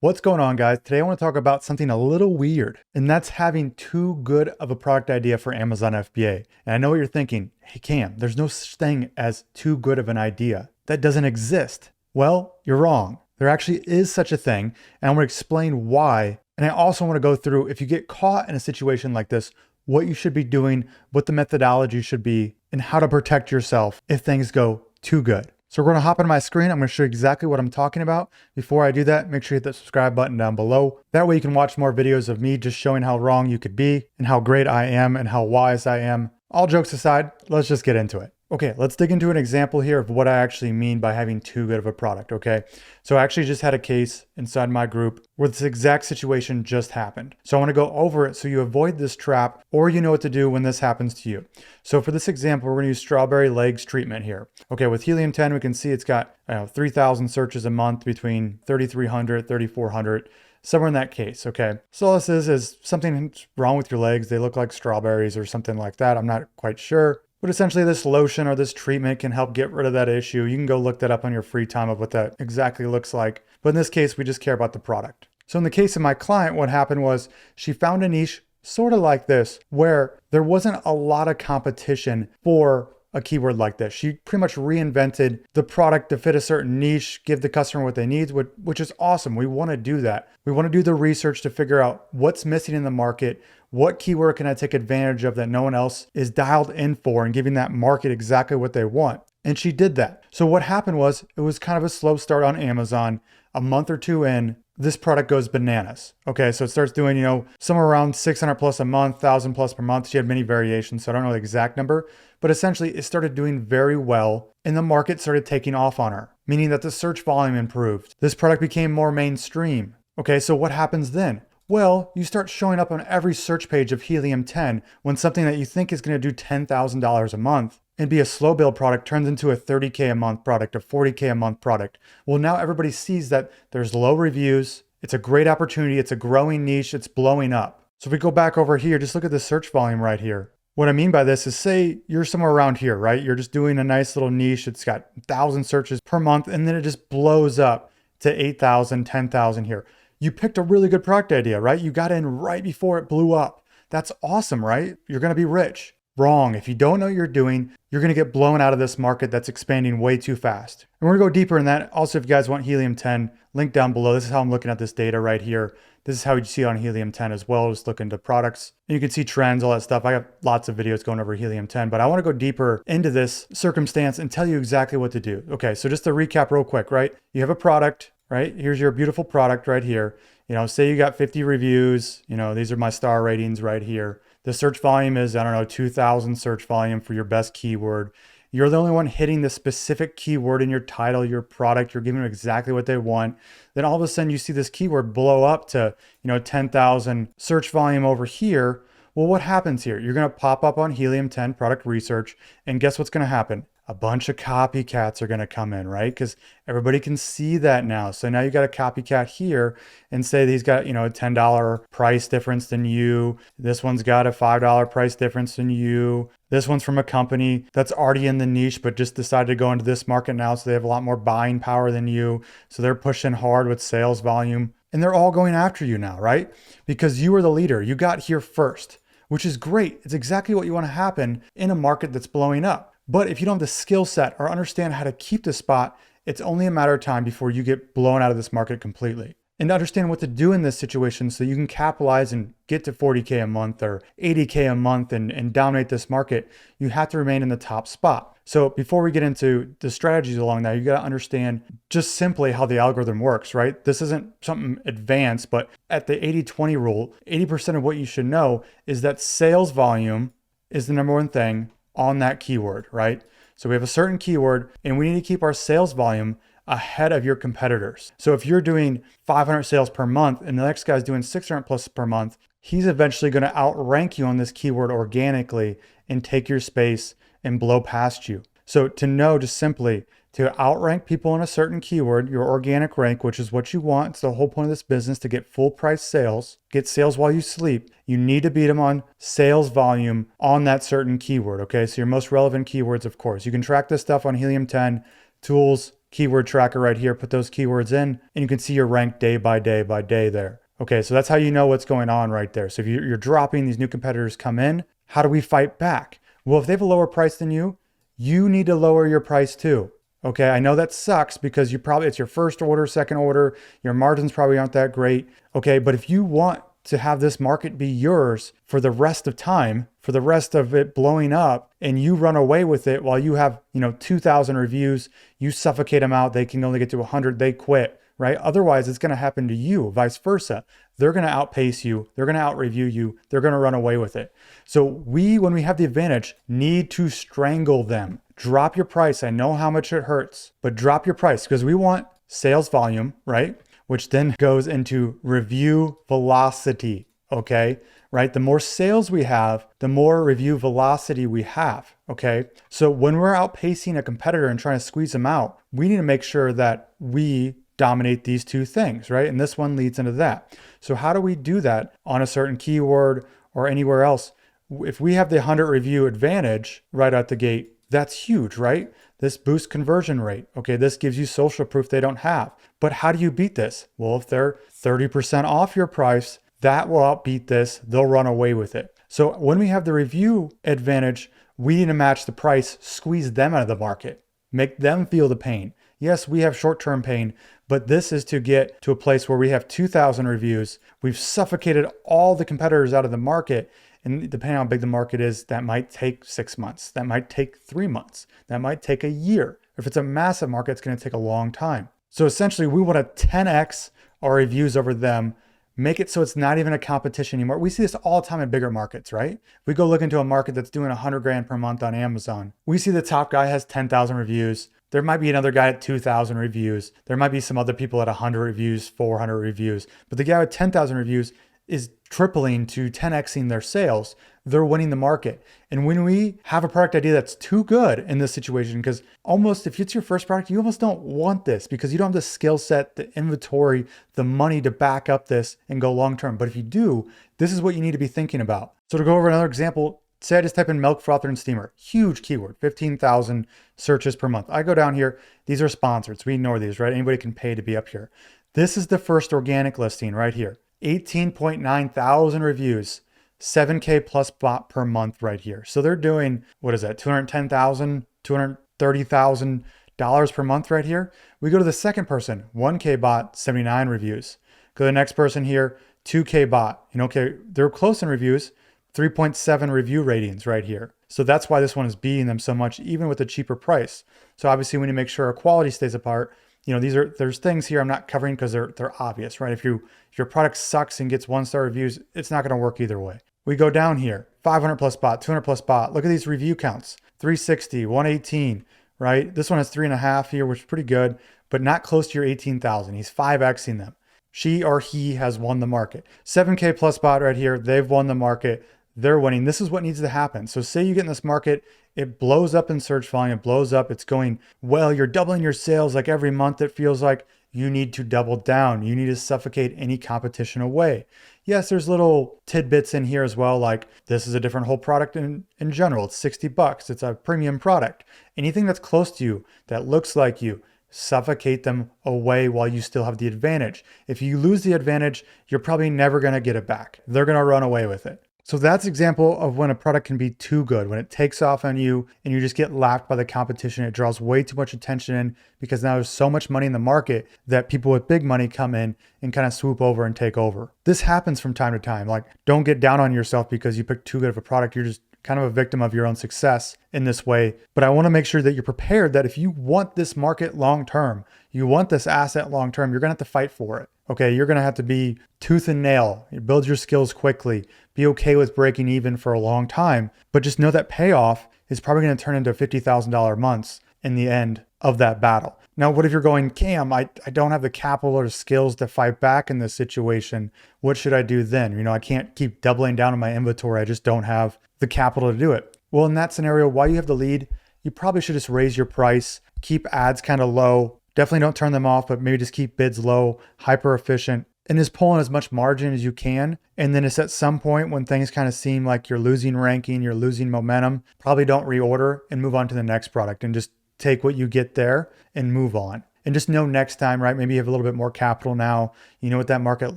What's going on, guys? Today I want to talk about something a little weird, and that's having too good of a product idea for Amazon FBA. And I know what you're thinking. Hey, Cam, there's no such thing as too good of an idea. That doesn't exist. Well, you're wrong. There actually is such a thing, and I'm going to explain why. And I also want to go through, if you get caught in a situation like this, what you should be doing, what the methodology should be, and how to protect yourself if things go too good. So we're going to hop into my screen. I'm going to show you exactly what I'm talking about. Before I do that, make sure you hit the subscribe button down below. That way you can watch more videos of me just showing how wrong you could be and how great I am and how wise I am. All jokes aside, let's just get into it. Okay, let's dig into an example here of what I actually mean by having too good of a product, okay? So I actually just had a case inside my group where this exact situation just happened. So I want to go over it so you avoid this trap or you know what to do when this happens to you. So for this example, we're going to use strawberry legs treatment here. Okay, with Helium 10, we can see it's got 3,000 searches a month between 3,300, 3,400. Somewhere in that case, okay? So all this is something's wrong with your legs. They look like strawberries or something like that. I'm not quite sure. But essentially this lotion or this treatment can help get rid of that issue. You can go look that up on your free time of what that exactly looks like. But in this case, we just care about the product. So in the case of my client, what happened was she found a niche sort of like this, where there wasn't a lot of competition for a keyword like this. She pretty much reinvented the product to fit a certain niche, give the customer what they need, which is awesome. We want to do that. We want to do the research to figure out what's missing in the market. What keyword can I take advantage of that no one else is dialed in for, and giving that market exactly what they want. And she did that. So what happened was it was kind of a slow start on Amazon. A month or two in, this product goes bananas. Okay, so it starts doing, somewhere around 600 plus a month, 1,000 plus per month. She had many variations, so I don't know the exact number, but essentially it started doing very well and the market started taking off on her, meaning that the search volume improved. This product became more mainstream. Okay, so what happens then? Well, you start showing up on every search page of Helium 10 when something that you think is going to do $10,000 a month and be a slow build product turns into a 30K a month product, a 40K a month product. Well, now everybody sees that there's low reviews. It's a great opportunity. It's a growing niche. It's blowing up. So if we go back over here, just look at the search volume right here. What I mean by this is, say you're somewhere around here, right? You're just doing a nice little niche. It's got 1,000 searches per month, and then it just blows up to 8,000, 10,000 here. You picked a really good product idea, right? You got in right before it blew up. That's awesome, right? You're going to be rich. Wrong. If you don't know what you're doing, you're going to get blown out of this market that's expanding way too fast. And we're going to go deeper in that. Also, if you guys want Helium 10, link down below. This is how I'm looking at this data right here. This is how you see it on Helium 10 as well. Just look into products. And you can see trends, all that stuff. I got lots of videos going over Helium 10, but I want to go deeper into this circumstance and tell you exactly what to do. Okay, so just to recap real quick, right? You have a product, right? Here's your beautiful product right here. Say you got 50 reviews, these are my star ratings right here. The search volume is, 2,000 search volume for your best keyword. You're the only one hitting the specific keyword in your title, your product. You're giving them exactly what they want. Then all of a sudden you see this keyword blow up to, 10,000 search volume over here. Well, what happens here? You're going to pop up on Helium 10 product research, and guess what's going to happen? A bunch of copycats are going to come in, right? Because everybody can see that now. So now you got a copycat here and say he's got, a $10 price difference than you. This one's got a $5 price difference than you. This one's from a company that's already in the niche, but just decided to go into this market now. So they have a lot more buying power than you. So they're pushing hard with sales volume, and they're all going after you now, right? Because you were the leader. You got here first, which is great. It's exactly what you want to happen in a market that's blowing up. But if you don't have the skill set or understand how to keep the spot, it's only a matter of time before you get blown out of this market completely. And to understand what to do in this situation so you can capitalize and get to 40K a month or 80K a month and dominate this market, you have to remain in the top spot. So before we get into the strategies along that, you got to understand just simply how the algorithm works, right? This isn't something advanced, but at the 80-20 rule, 80% of what you should know is that sales volume is the number one thing on that keyword, right? So we have a certain keyword and we need to keep our sales volume ahead of your competitors. So if you're doing 500 sales per month and the next guy's doing 600 plus per month, he's eventually going to outrank you on this keyword organically and take your space and blow past you. So to know just simply to outrank people on a certain keyword, your organic rank, which is what you want. It's the whole point of this business, to get full price sales, get sales while you sleep. You need to beat them on sales volume on that certain keyword. Okay. So your most relevant keywords, of course, you can track this stuff on Helium 10 tools, keyword tracker right here, put those keywords in, and you can see your rank day by day by day there. Okay, so that's how you know what's going on right there. So if you're dropping, these new competitors come in, how do we fight back? Well, if they have a lower price than you need to lower your price too. Okay, I know that sucks because it's your first order, second order, your margins probably aren't that great. Okay, but if you want to have this market be yours for the rest of time, for the rest of it blowing up, and you run away with it while you have, 2,000 reviews, you suffocate them out, they can only get to 100, they quit, right? Otherwise, it's going to happen to you, vice versa. They're going to outpace you, they're going to out-review you, they're going to run away with it. So when we have the advantage, need to strangle them. Drop your price. I know how much it hurts, but drop your price because we want sales volume, right? Which then goes into review velocity, okay? Right? The more sales we have, the more review velocity we have, okay? So when we're outpacing a competitor and trying to squeeze them out, we need to make sure that we dominate these two things, right? And this one leads into that. So how do we do that on a certain keyword or anywhere else? If we have the 100 review advantage right out the gate, that's huge, right? This boosts conversion rate. Okay, this gives you social proof they don't have. But how do you beat this? Well, if they're 30% off your price, that will outbeat this. They'll run away with it. So when we have the review advantage, we need to match the price, squeeze them out of the market, make them feel the pain. Yes, we have short-term pain, but this is to get to a place where we have 2,000 reviews. We've suffocated all the competitors out of the market. And depending on how big the market is, that might take 6 months. That might take 3 months. That might take a year. If it's a massive market, it's going to take a long time. So essentially, we want to 10x our reviews over them, make it so it's not even a competition anymore. We see this all the time in bigger markets, right? We go look into a market that's doing 100 grand per month on Amazon. We see the top guy has 10,000 reviews. There might be another guy at 2,000 reviews. There might be some other people at 100 reviews, 400 reviews. But the guy with 10,000 reviews is tripling to 10xing their sales. They're winning the market. And when we have a product idea that's too good in this situation, because almost if it's your first product, you almost don't want this because you don't have the skill set, the inventory, the money to back up this and go long term. But if you do, this is what you need to be thinking about. So to go over another example, say I just type in milk frother and steamer, huge keyword, 15,000 searches per month. I go down here, these are sponsored, so we ignore these, right? Anybody can pay to be up here. This is the first organic listing right here. 18.9 thousand reviews, 7K plus bot per month right here. So they're doing, what is that? $210,000, $230,000 per month right here. We go to the second person, 1K bot, 79 reviews. Go to the next person here, 2K bot. Okay, they're close in reviews, 3.7 review ratings right here. So that's why this one is beating them so much, even with a cheaper price. So obviously we need to make sure our quality stays apart. There's things here I'm not covering because they're obvious, right? If your product sucks and gets 1-star reviews, it's not going to work either way. We go down here, 500 plus bot, 200 plus bot. Look at these review counts, 360, 118, right? This one has 3.5 here, which is pretty good, but not close to your 18,000. He's 5xing them. She or he has won the market. 7K plus bot right here, they've won the market. They're winning. This is what needs to happen. So say you get in this market, it blows up in search volume, it blows up, it's going well, you're doubling your sales like every month. It feels like you need to double down. You need to suffocate any competition away. Yes, there's little tidbits in here as well, like this is a different whole product in general. It's $60. It's a premium product. Anything that's close to you, that looks like you, suffocate them away while you still have the advantage. If you lose the advantage, you're probably never going to get it back. They're going to run away with it. So that's an example of when a product can be too good, when it takes off on you and you just get lapped by the competition. It draws way too much attention in because now there's so much money in the market that people with big money come in and kind of swoop over and take over. This happens from time to time. Like, don't get down on yourself because you picked too good of a product. You're just kind of a victim of your own success in this way. But I want to make sure that you're prepared that if you want this market long term, you want this asset long term, you're going to have to fight for it. Okay, you're going to have to be tooth and nail, build your skills quickly, be okay with breaking even for a long time, but just know that payoff is probably going to turn into $50,000 months in the end of that battle. Now, what if you're going, Cam, I don't have the capital or skills to fight back in this situation. What should I do then? I can't keep doubling down on my inventory. I just don't have the capital to do it. Well, in that scenario, while you have the lead, you probably should just raise your price, keep ads kind of low. Definitely don't turn them off, but maybe just keep bids low, hyper efficient, and just pull in as much margin as you can. And then it's at some point when things kind of seem like you're losing ranking, you're losing momentum, probably don't reorder and move on to the next product and just take what you get there and move on. And just know next time, right? Maybe you have a little bit more capital now. You know what that market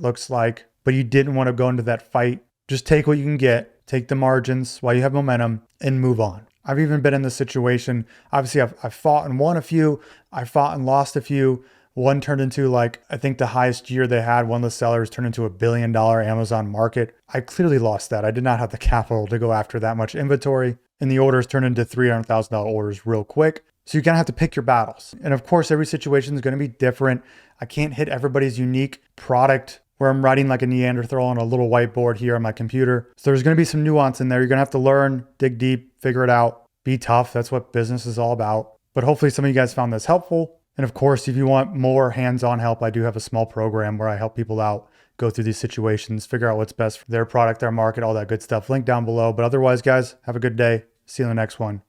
looks like, but you didn't want to go into that fight. Just take what you can get, take the margins while you have momentum and move on. I've even been in this situation. Obviously, I've fought and won a few. I fought and lost a few. One turned into like, I think the highest year they had, one of the sellers turned into $1 billion Amazon market. I clearly lost that. I did not have the capital to go after that much inventory. And the orders turned into $300,000 orders real quick. So you kind of have to pick your battles. And of course, every situation is going to be different. I can't hit everybody's unique product where I'm writing like a Neanderthal on a little whiteboard here on my computer. So there's going to be some nuance in there. You're going to have to learn, dig deep, figure it out, be tough. That's what business is all about. But hopefully some of you guys found this helpful. And of course, if you want more hands-on help, I do have a small program where I help people out, go through these situations, figure out what's best for their product, their market, all that good stuff. Link down below. But otherwise, guys, have a good day. See you in the next one.